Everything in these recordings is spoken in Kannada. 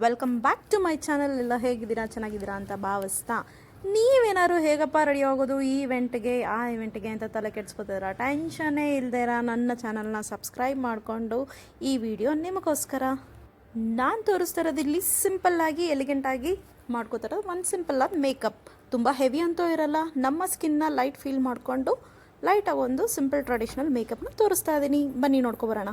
Welcome back to my channel. ಎಲ್ಲ ಹೇಗಿದ್ದೀರಾ, ಚೆನ್ನಾಗಿದ್ದೀರಾ ಅಂತ ಭಾವಿಸ್ತಾ, ನೀವೇನಾದ್ರು ಹೇಗಪ್ಪ ರೆಡಿ ಆಗೋದು ಈ ಇವೆಂಟ್ಗೆ ಆ ಇವೆಂಟ್ಗೆ ಅಂತ ತಲೆ ಕೆಡ್ಸ್ಕೊತಿದ್ದೀರಾ? ಟೆನ್ಷನ್ನೇ ಇಲ್ದಿರ ನನ್ನ ಚಾನಲ್ನ ಸಬ್ಸ್ಕ್ರೈಬ್ ಮಾಡಿಕೊಂಡು ಈ ವಿಡಿಯೋ ನಿಮಗೋಸ್ಕರ ನಾನು ತೋರಿಸ್ತಾ ಇರೋದು. ಇಲ್ಲಿ ಸಿಂಪಲ್ಲಾಗಿ ಎಲಿಗೆಂಟಾಗಿ ಮಾಡ್ಕೋತಾರೆ ಒಂದು ಸಿಂಪಲ್ಲಾದ ಮೇಕಪ್. ತುಂಬ ಹೆವಿ ಅಂತೂ ಇರಲ್ಲ, ನಮ್ಮ ಸ್ಕಿನ್ನ ಲೈಟ್ ಫೀಲ್ ಮಾಡಿಕೊಂಡು ಲೈಟಾಗಿ ಒಂದು ಸಿಂಪಲ್ ಟ್ರೆಡಿಷ್ನಲ್ ಮೇಕಪ್ನ ತೋರಿಸ್ತಾ ಇದ್ದೀನಿ. ಬನ್ನಿ ನೋಡ್ಕೊಬರೋಣ.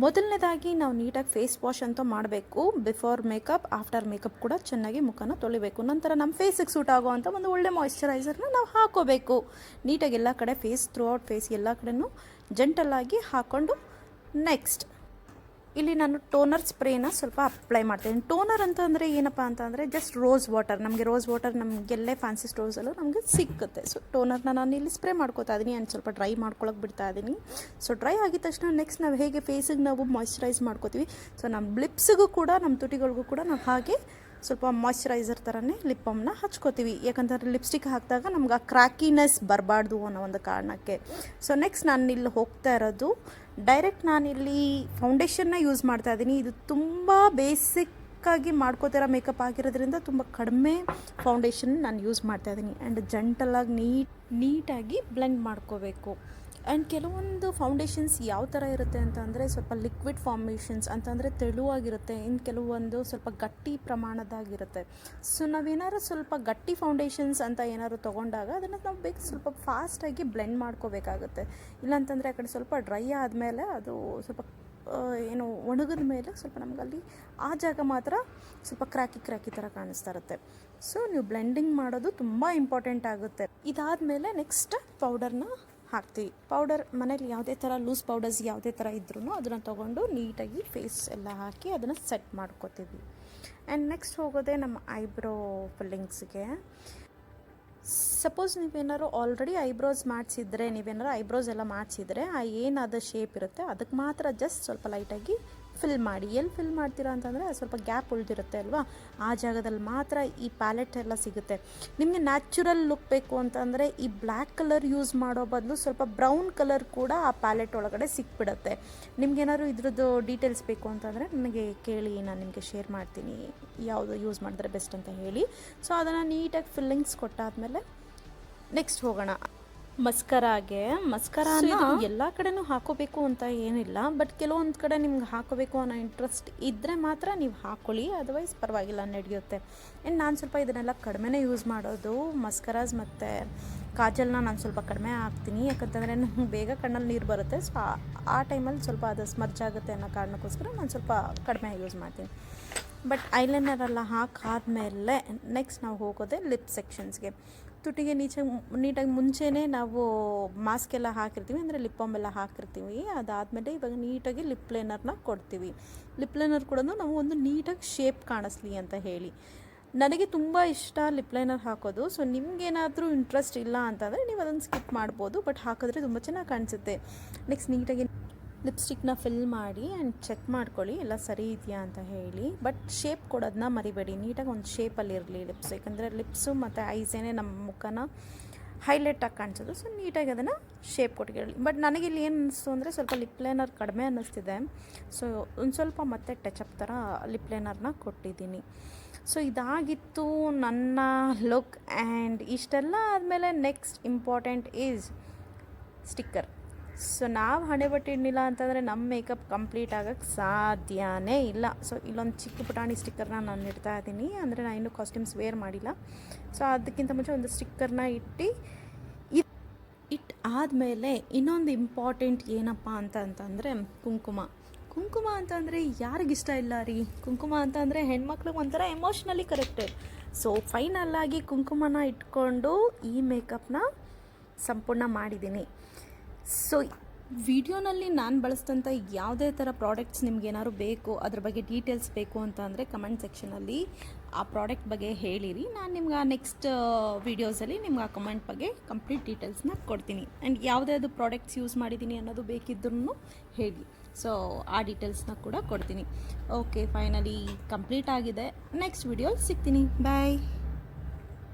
ಮೊದಲನೇದಾಗಿ ನಾವು ನೀಟಾಗಿ ಫೇಸ್ ವಾಶ್ ಅಂತೂ ಮಾಡಬೇಕು. ಬಿಫೋರ್ ಮೇಕಪ್, ಆಫ್ಟರ್ ಮೇಕಪ್ ಕೂಡ ಚೆನ್ನಾಗಿ ಮುಖನ ತೊಳಿಬೇಕು. ನಂತರ ನಮ್ಮ ಫೇಸಿಗೆ ಸೂಟ್ ಆಗೋವಂಥ ಒಂದು ಒಳ್ಳೆ ಮಾಯಿಶ್ಚರೈಸರ್ನ ನಾವು ಹಾಕೋಬೇಕು. ನೀಟಾಗಿ ಎಲ್ಲ ಕಡೆ ಫೇಸ್ ಥ್ರೂ ಔಟ್ ಫೇಸ್ ಎಲ್ಲ ಕಡೆನೂ ಜೆಂಟಲಾಗಿ ಹಾಕ್ಕೊಂಡು ನೆಕ್ಸ್ಟ್ ಇಲ್ಲಿ ನಾನು ಟೋನರ್ ಸ್ಪ್ರೇನ ಸ್ವಲ್ಪ ಅಪ್ಲೈ ಮಾಡ್ತೀನಿ. ಟೋನರ್ ಅಂತಂದರೆ ಏನಪ್ಪ ಅಂತಂದರೆ ಜಸ್ಟ್ ರೋಸ್ ವಾಟರ್. ನಮಗೆ ರೋಸ್ ವಾಟರ್ ನಮಗೆಲ್ಲೇ ಫ್ಯಾನ್ಸಿ ಸ್ಟೋರ್ಸಲ್ಲೂ ನಮಗೆ ಸಿಕ್ಕುತ್ತೆ. ಸೊ ಟೋನರ್ನ ನಾನು ಇಲ್ಲಿ ಸ್ಪ್ರೇ ಮಾಡ್ಕೋತಾ ಇದ್ದೀನಿ ಆ್ಯಂಡ್ ಸ್ವಲ್ಪ ಡ್ರೈ ಮಾಡ್ಕೊಳಕ್ಕೆ ಬಿಡ್ತಾ ಇದ್ದೀನಿ. ಸೊ ಡ್ರೈ ಆಗಿದ ತಕ್ಷಣ ನೆಕ್ಸ್ಟ್ ನಾವು ಹೇಗೆ ಫೇಸಿಗೆ ನಾವು ಮಾಯಿಶ್ಚರೈಸ್ ಮಾಡ್ಕೋತೀವಿ, ಸೊ ನಮ್ಮ ಲಿಪ್ಸಿಗೂ ಕೂಡ ನಮ್ಮ ತುಟಿಗಳಿಗೂ ಕೂಡ ನಾವು ಹಾಗೆ ಸ್ವಲ್ಪ ಮಾಯಿಶ್ಚರೈಸರ್ ಥರನೇ ಲಿಪ್ ಬಾಮ್ನ ಹಚ್ಕೋತೀವಿ. ಯಾಕಂತಂದರೆ ಲಿಪ್ಸ್ಟಿಕ್ ಹಾಕಿದಾಗ ನಮ್ಗೆ ಆ ಕ್ರ್ಯಾಕಿನೆಸ್ ಬರಬಾರ್ದು ಅನ್ನೋ ಒಂದು ಕಾರಣಕ್ಕೆ. ಸೊ ನೆಕ್ಸ್ಟ್ ನಾನು ಇಲ್ಲಿ ಹೋಗ್ತಾ ಇರೋದು ಡೈರೆಕ್ಟ್ ನಾನಿಲ್ಲಿ ಫೌಂಡೇಶನ್ನ ಯೂಸ್ ಮಾಡ್ತಾ ಇದ್ದೀನಿ. ಇದು ತುಂಬ ಬೇಸಿಕ್ಕಾಗಿ ಮಾಡ್ಕೋತಿರೋ ಮೇಕಪ್ ಆಗಿರೋದ್ರಿಂದ ತುಂಬ ಕಡಿಮೆ ಫೌಂಡೇಶನ್ ನಾನು ಯೂಸ್ ಮಾಡ್ತಾ ಇದ್ದೀನಿ. ಆ್ಯಂಡ್ ಜೆಂಟಲಾಗಿ ನೀಟಾಗಿ ಬ್ಲೆಂಡ್ ಮಾಡ್ಕೋಬೇಕು. ಆ್ಯಂಡ್ ಕೆಲವೊಂದು ಫೌಂಡೇಶನ್ಸ್ ಯಾವ ಥರ ಇರುತ್ತೆ ಅಂತಂದರೆ ಸ್ವಲ್ಪ ಲಿಕ್ವಿಡ್ ಫಾರ್ಮೇಷನ್ಸ್ ಅಂತಂದರೆ ತೆಳುವಾಗಿರುತ್ತೆ. ಇನ್ನು ಕೆಲವೊಂದು ಸ್ವಲ್ಪ ಗಟ್ಟಿ ಪ್ರಮಾಣದಾಗಿರುತ್ತೆ. ಸೊ ನಾವೇನಾದ್ರು ಸ್ವಲ್ಪ ಗಟ್ಟಿ ಫೌಂಡೇಶನ್ಸ್ ಅಂತ ಏನಾದ್ರು ತೊಗೊಂಡಾಗ ಅದನ್ನು ನಾವು ಬೇಕು ಸ್ವಲ್ಪ ಫಾಸ್ಟಾಗಿ ಬ್ಲೆಂಡ್ ಮಾಡ್ಕೋಬೇಕಾಗುತ್ತೆ. ಇಲ್ಲಾಂತಂದರೆ ಆ ಕಡೆ ಸ್ವಲ್ಪ ಡ್ರೈ ಆದಮೇಲೆ ಅದು ಸ್ವಲ್ಪ ಏನು ಒಣಗಿದ ಮೇಲೆ ಸ್ವಲ್ಪ ನಮಗಲ್ಲಿ ಆ ಜಾಗ ಮಾತ್ರ ಸ್ವಲ್ಪ ಕ್ರ್ಯಾಕಿ ಥರ ಕಾಣಿಸ್ತಾ ಇರುತ್ತೆ. ಸೊ ನೀವು ಬ್ಲೆಂಡಿಂಗ್ ಮಾಡೋದು ತುಂಬ ಇಂಪಾರ್ಟೆಂಟ್ ಆಗುತ್ತೆ. ಇದಾದಮೇಲೆ ನೆಕ್ಸ್ಟ್ ಪೌಡರ್ನ ಹಾಕ್ತೀವಿ. ಪೌಡರ್ ಮನೇಲಿ ಯಾವುದೇ ಥರ ಲೂಸ್ ಪೌಡರ್ಸ್ ಯಾವುದೇ ಥರ ಇದ್ರೂ ಅದನ್ನು ತೊಗೊಂಡು ನೀಟಾಗಿ ಫೇಸ್ ಎಲ್ಲ ಹಾಕಿ ಅದನ್ನು ಸೆಟ್ ಮಾಡ್ಕೋತೀವಿ. ಆ್ಯಂಡ್ ನೆಕ್ಸ್ಟ್ ಹೋಗೋದೇ ನಮ್ಮ ಐಬ್ರೋ ಫಿಲ್ಲಿಂಗ್ಸ್ಗೆ. ಸಪೋಸ್ ನೀವೇನಾದ್ರು ಆಲ್ರೆಡಿ ಐಬ್ರೋಸ್ ಮಾಡಿಸಿದ್ರೆ, ನೀವೇನಾದ್ರು ಐಬ್ರೋಸ್ ಎಲ್ಲ ಮಾಡಿಸಿದ್ರೆ ಆ ಏನಾದ ಶೇಪ್ ಇರುತ್ತೆ ಅದಕ್ಕೆ ಮಾತ್ರ ಜಸ್ಟ್ ಸ್ವಲ್ಪ ಲೈಟಾಗಿ ಫಿಲ್ ಮಾಡಿ. ಎಲ್ಲಿ ಫಿಲ್ ಮಾಡ್ತೀರಾ ಅಂತಂದರೆ ಸ್ವಲ್ಪ ಗ್ಯಾಪ್ ಉಳಿದಿರುತ್ತೆ ಅಲ್ವಾ, ಆ ಜಾಗದಲ್ಲಿ ಮಾತ್ರ ಈ ಪ್ಯಾಲೆಟ್ ಎಲ್ಲ ಸಿಗುತ್ತೆ. ನಿಮಗೆ ನ್ಯಾಚುರಲ್ ಲುಕ್ ಬೇಕು ಅಂತಂದರೆ ಈ ಬ್ಲ್ಯಾಕ್ ಕಲರ್ ಯೂಸ್ ಮಾಡೋ ಬದಲು ಸ್ವಲ್ಪ ಬ್ರೌನ್ ಕಲರ್ ಕೂಡ ಆ ಪ್ಯಾಲೆಟ್ ಒಳಗಡೆ ಸಿಕ್ಬಿಡುತ್ತೆ. ನಿಮ್ಗೇನಾದ್ರು ಇದ್ರದ್ದು ಡೀಟೇಲ್ಸ್ ಬೇಕು ಅಂತಂದರೆ ನನಗೆ ಕೇಳಿ, ನಾನು ನಿಮಗೆ ಶೇರ್ ಮಾಡ್ತೀನಿ ಯಾವುದು ಯೂಸ್ ಮಾಡಿದ್ರೆ ಬೆಸ್ಟ್ ಅಂತ ಹೇಳಿ. ಸೊ ಅದನ್ನು ನೀಟಾಗಿ ಫಿಲ್ಲಿಂಗ್ಸ್ ಕೊಟ್ಟಾದಮೇಲೆ ನೆಕ್ಸ್ಟ್ ಹೋಗೋಣ ಮಸ್ಕರಾಗೆ. ಮಸ್ಕರಾನ ಎಲ್ಲ ಕಡೆನೂ ಹಾಕೋಬೇಕು ಅಂತ ಏನಿಲ್ಲ, ಬಟ್ ಕೆಲವೊಂದು ಕಡೆ ನಿಮ್ಗೆ ಹಾಕೋಬೇಕು ಅನ್ನೋ ಇಂಟ್ರೆಸ್ಟ್ ಇದ್ದರೆ ಮಾತ್ರ ನೀವು ಹಾಕ್ಕೊಳ್ಳಿ, ಅದರ್ವೈಸ್ ಪರವಾಗಿಲ್ಲ, ನಡೆಯುತ್ತೆ. ಆ್ಯಂಡ್ ನಾನು ಸ್ವಲ್ಪ ಇದನ್ನೆಲ್ಲ ಕಡಿಮೆನೇ ಯೂಸ್ ಮಾಡೋದು. ಮಸ್ಕರಾಸ್ ಮತ್ತು ಕಾಜಲ್ನ ನಾನು ಸ್ವಲ್ಪ ಕಡಿಮೆ ಹಾಕ್ತೀನಿ, ಯಾಕಂತಂದರೆ ನಮ್ಗೆ ಬೇಗ ಕಣ್ಣಲ್ಲಿ ನೀರು ಬರುತ್ತೆ. ಸೊ ಆ ಟೈಮಲ್ಲಿ ಸ್ವಲ್ಪ ಅದು ಸ್ಮರ್ಜ್ ಆಗುತ್ತೆ ಅನ್ನೋ ಕಾರಣಕ್ಕೋಸ್ಕರ ನಾನು ಸ್ವಲ್ಪ ಕಡಿಮೆ ಯೂಸ್ ಮಾಡ್ತೀನಿ. ಬಟ್ ಐಲೈನರೆಲ್ಲ ಹಾಕಾದ್ಮೇಲೆ ನೆಕ್ಸ್ಟ್ ನಾವು ಹೋಗೋದೆ ಲಿಪ್ ಸೆಕ್ಷನ್ಸ್ಗೆ. ತುಟಿಗೆ ನೀಟಾಗಿ ಮುಂಚೆನೇ ನಾವು ಮಾಸ್ಕ್ ಎಲ್ಲ ಹಾಕಿರ್ತೀವಿ, ಅಂದರೆ ಲಿಪ್ ಬಾಮ್ ಎಲ್ಲ ಹಾಕಿರ್ತೀವಿ. ಅದಾದಮೇಲೆ ಇವಾಗ ನೀಟಾಗಿ ಲಿಪ್ ಲೈನರ್ನ ಕೊಡ್ತೀವಿ. ಲಿಪ್ ಲೈನರ್ ಕೂಡ ನಾವು ಒಂದು ನೀಟಾಗಿ ಶೇಪ್ ಕಾಣಿಸ್ಲಿ ಅಂತ ಹೇಳಿ. ನನಗೆ ತುಂಬ ಇಷ್ಟ ಲಿಪ್ ಲೈನರ್ ಹಾಕೋದು. ಸೊ ನಿಮಗೇನಾದರೂ ಇಂಟ್ರೆಸ್ಟ್ ಇಲ್ಲ ಅಂತಂದರೆ ನೀವು ಅದನ್ನು ಸ್ಕಿಪ್ ಮಾಡ್ಬೋದು, ಬಟ್ ಹಾಕಿದ್ರೆ ತುಂಬ ಚೆನ್ನಾಗಿ ಕಾಣಿಸುತ್ತೆ. ನೆಕ್ಸ್ಟ್ ನೀಟಾಗಿ ಲಿಪ್ಸ್ಟಿಕ್ನ ಫಿಲ್ ಮಾಡಿ ಆ್ಯಂಡ್ ಚೆಕ್ ಮಾಡ್ಕೊಳ್ಳಿ ಎಲ್ಲ ಸರಿ ಇದೆಯಾ ಅಂತ ಹೇಳಿ. ಬಟ್ ಶೇಪ್ ಕೊಡೋದನ್ನ ಮರಿಬೇಡಿ, ನೀಟಾಗಿ ಒಂದು ಶೇಪಲ್ಲಿರಲಿ ಲಿಪ್ಸ್, ಯಾಕಂದರೆ ಲಿಪ್ಸು ಮತ್ತು ಐಸೇನೆ ನಮ್ಮ ಮುಖನ ಹೈಲೈಟಾಗಿ ಕಾಣಿಸೋದು. ಸೊ ನೀಟಾಗಿ ಅದನ್ನು ಶೇಪ್ ಕೊಟ್ಕೊಳ್ಳಿ. ಬಟ್ ನನಗಿಲ್ಲಿ ಏನು ಅನ್ನಿಸ್ತು ಅಂದರೆ ಸ್ವಲ್ಪ ಲಿಪ್ ಲೈನರ್ ಕಡಿಮೆ ಅನ್ನಿಸ್ತಿದೆ. ಸೊ ಒಂದು ಸ್ವಲ್ಪ ಮತ್ತೆ ಟಚಪ್ ಥರ ಲಿಪ್ ಲೈನರ್ನ ಕೊಟ್ಟಿದ್ದೀನಿ. ಸೊ ಇದಾಗಿತ್ತು ನನ್ನ ಲುಕ್. ಆ್ಯಂಡ್ ಇಷ್ಟೆಲ್ಲ ಆದಮೇಲೆ next important is sticker. So ನಾವು ಹಣೆ ಬಟ್ಟೆ ಇಡಲಿಲ್ಲ ಅಂತಂದರೆ ನಮ್ಮ ಮೇಕಪ್ ಕಂಪ್ಲೀಟ್ ಆಗೋಕ್ಕೆ ಸಾಧ್ಯನೇ ಇಲ್ಲ. ಸೊ ಇಲ್ಲೊಂದು ಚಿಕ್ಕ ಪುಟಾಣಿ ಸ್ಟಿಕ್ಕರ್ನ ನಾನು ಇಡ್ತಾ ಇದ್ದೀನಿ, ಅಂದರೆ ನಾನು ಇನ್ನೂ ಕಾಸ್ಟ್ಯೂಮ್ಸ್ ವೇರ್ ಮಾಡಿಲ್ಲ. ಸೊ ಅದಕ್ಕಿಂತ ಮುಂಚೆ ಒಂದು ಸ್ಟಿಕ್ಕರ್ನ ಆದಮೇಲೆ ಇನ್ನೊಂದು ಇಂಪಾರ್ಟೆಂಟ್ ಏನಪ್ಪ ಅಂತಂದರೆ ಕುಂಕುಮ ಅಂತಂದರೆ ಯಾರಿಗಿಷ್ಟ ಇಲ್ಲ ರೀ. ಕುಂಕುಮ ಅಂತಂದರೆ ಹೆಣ್ಮಕ್ಳಿಗೆ ಒಂಥರ ಎಮೋಷ್ನಲಿ ಕರೆಕ್ಟೆಡ್. ಸೊ ಫೈನಲ್ಲಾಗಿ ಕುಂಕುಮನ ಇಟ್ಕೊಂಡು ಈ ಮೇಕಪ್ನ ಸಂಪೂರ್ಣ ಮಾಡಿದ್ದೀನಿ. ಸೊ ವಿಡಿಯೋನಲ್ಲಿ ನಾನು ಬಳಸಿದಂಥ ಯಾವುದೇ ಥರ ಪ್ರಾಡಕ್ಟ್ಸ್ ನಿಮ್ಗೇನಾದ್ರು ಬೇಕು, ಅದ್ರ ಬಗ್ಗೆ ಡೀಟೇಲ್ಸ್ ಬೇಕು ಅಂತ ಅಂದರೆ ಕಮೆಂಟ್ ಸೆಕ್ಷನಲ್ಲಿ ಆ ಪ್ರಾಡಕ್ಟ್ ಬಗ್ಗೆ ಹೇಳಿರಿ. ನಾನು ನಿಮ್ಗೆ ಆ ನೆಕ್ಸ್ಟ್ ವೀಡಿಯೋಸಲ್ಲಿ ನಿಮ್ಗೆ ಆ ಕಮೆಂಟ್ ಬಗ್ಗೆ ಕಂಪ್ಲೀಟ್ ಡೀಟೇಲ್ಸ್ನ ಕೊಡ್ತೀನಿ. ಆ್ಯಂಡ್ ಯಾವುದ್ಯಾವುದು ಪ್ರಾಡಕ್ಟ್ಸ್ ಯೂಸ್ ಮಾಡಿದ್ದೀನಿ ಅನ್ನೋದು ಬೇಕಿದ್ರೂ ಹೇಳಿ. ಸೊ ಆ ಡೀಟೇಲ್ಸ್ನ ಕೂಡ ಕೊಡ್ತೀನಿ. ಓಕೆ, ಫೈನಲಿ ಕಂಪ್ಲೀಟ್ ಆಗಿದೆ. ನೆಕ್ಸ್ಟ್ ವಿಡಿಯೋ ಸಿಗ್ತೀನಿ. ಬಾಯ್.